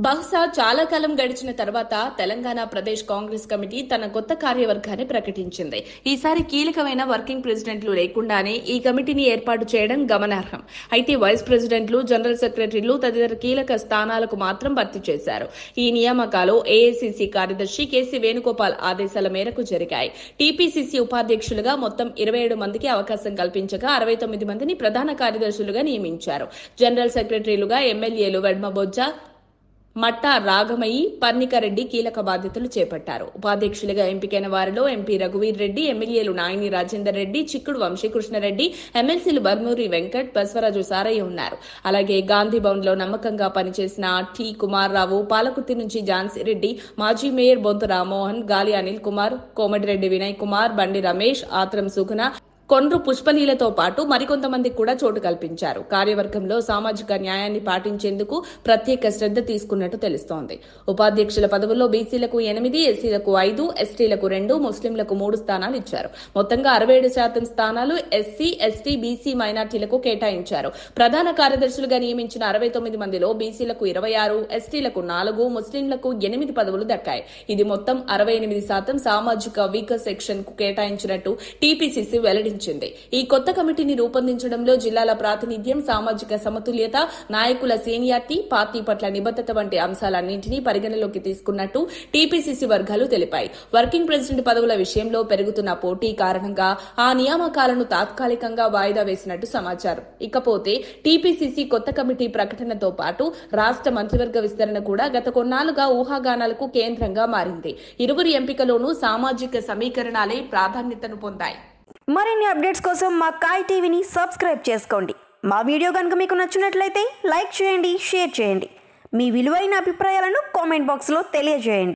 బహుశా చాలా కాలం గడిచిన తర్వాత తెలంగాణ ప్రదేశ్ కాంగ్రెస్ కమిటీ తన కొత్త కార్యవర్గాన్ని ప్రకటించింది. ఈసారి కీలకమైన వర్కింగ్ ప్రెసిడెంట్లు లేకుండానే ఈ కమిటీని ఏర్పాటు చేయడం గమనార్హం. అయితే వైస్ ప్రెసిడెంట్లు, జనరల్ సెక్రటరీలు తదితర కీలక స్థానాలకు మాత్రం భర్తీ చేశారు. ఈ నియామకాలు ఏఐసీసీ కార్యదర్శి కేసీ వేణుగోపాల్ ఆదేశాల మేరకు జరిగాయి. టీపీసీసీ ఉపాధ్యక్షులుగా మొత్తం 27 మందికి అవకాశం కల్పించగా 69 మందిని ప్రధాన కార్యదర్శులుగా నియమించారు. జనరల్ సెక్రటరీలుగా ఎమ్మెల్యేలు వెడ్మబొజ్జ, మట్టా రాఘమయ్యి, పర్ణికారెడ్డి కీలక బాధ్యతలు చేపట్టారు. ఉపాధ్యక్షులుగా ఎంపికైన వారిలో ఎంపీ రఘువీర్ రెడ్డి, ఎమ్మెల్యేలు నాయని రాజేందర్ రెడ్డి, చిక్కుడు వంశీకృష్ణారెడ్డి, ఎమ్మెల్సీలు బర్మూరి వెంకట్, బస్వరాజు సారయ్య ఉన్నారు. అలాగే గాంధీ భవన్ లో నమ్మకంగా పనిచేసిన టి కుమార్ రావు, పాలకుర్తి నుంచి ఝాన్సీ రెడ్డి, మాజీ మేయర్ బొంతు రామ్మోహన్, గాలి అనిల్ కుమార్, కోమటిరెడ్డి వినయ్ కుమార్, బండి రమేష్, ఆత్రం సుగుణ, కొండ్రు పుష్పలీలతో పాటు మరికొంతమందికి కూడా చోటు కల్పించారు. కార్యవర్గంలో సామాజిక న్యాయాన్ని పాటించేందుకు ప్రత్యేక శ్రద్ధ తీసుకున్నట్టు తెలుస్తోంది. ఉపాధ్యక్షుల పదవుల్లో బీసీలకు 8, ఎస్సీలకు 5, ఎస్టీలకు 2, ముస్లింలకు 3 స్థానాలు ఇచ్చారు. మొత్తంగా 67% స్థానాలు ఎస్సీ, ఎస్టీ, బీసీ మైనార్టీలకు కేటాయించారు. ప్రధాన కార్యదర్శులుగా నియమించిన 69 మందిలో బీసీలకు 26, ఎస్టీలకు 4, ముస్లింలకు 8 పదవులు దక్కాయి. ఇది మొత్తం 68% సామాజిక వీకర్ సెక్షన్ కు కేటాయించినట్టు టీపీసీసీ వెల్లడించింది. ఈ కొత్త కమిటీని రూపొందించడంలో జిల్లాల ప్రాతినిధ్యం, సామాజిక సమతుల్యత, నాయకుల సీనియారిటీ, పార్టీ పట్ల నిబద్దత వంటి అంశాలన్నింటినీ పరిగణలోకి తీసుకున్నట్టు టీపీసీసీ వర్గాలు తెలిపాయి. వర్కింగ్ ప్రెసిడెంట్ పదవుల విషయంలో పెరుగుతున్న పోటీ కారణంగా ఆ నియామకాలను తాత్కాలికంగా వాయిదా వేసినట్టు సమాచారం. ఇకపోతే టీపీసీసీ కొత్త కమిటీ ప్రకటనతో పాటు రాష్ట్ర మంత్రివర్గ విస్తరణ కూడా గత కొన్నాళ్లుగా ఊహాగానాలకు కేంద్రంగా మారింది. ఇరువురి ఎంపికలోనూ సామాజిక సమీకరణాలే ప్రాధాన్యతను పొందాయి. మరిన్ని అప్డేట్స్ కోసం మా కాయ్ టీవీని సబ్స్క్రైబ్ చేసుకోండి. మా వీడియో కనుక మీకు నచ్చినట్లయితే లైక్ చేయండి, షేర్ చేయండి. మీ విలువైన అభిప్రాయాలను కామెంట్ బాక్స్లో తెలియజేయండి.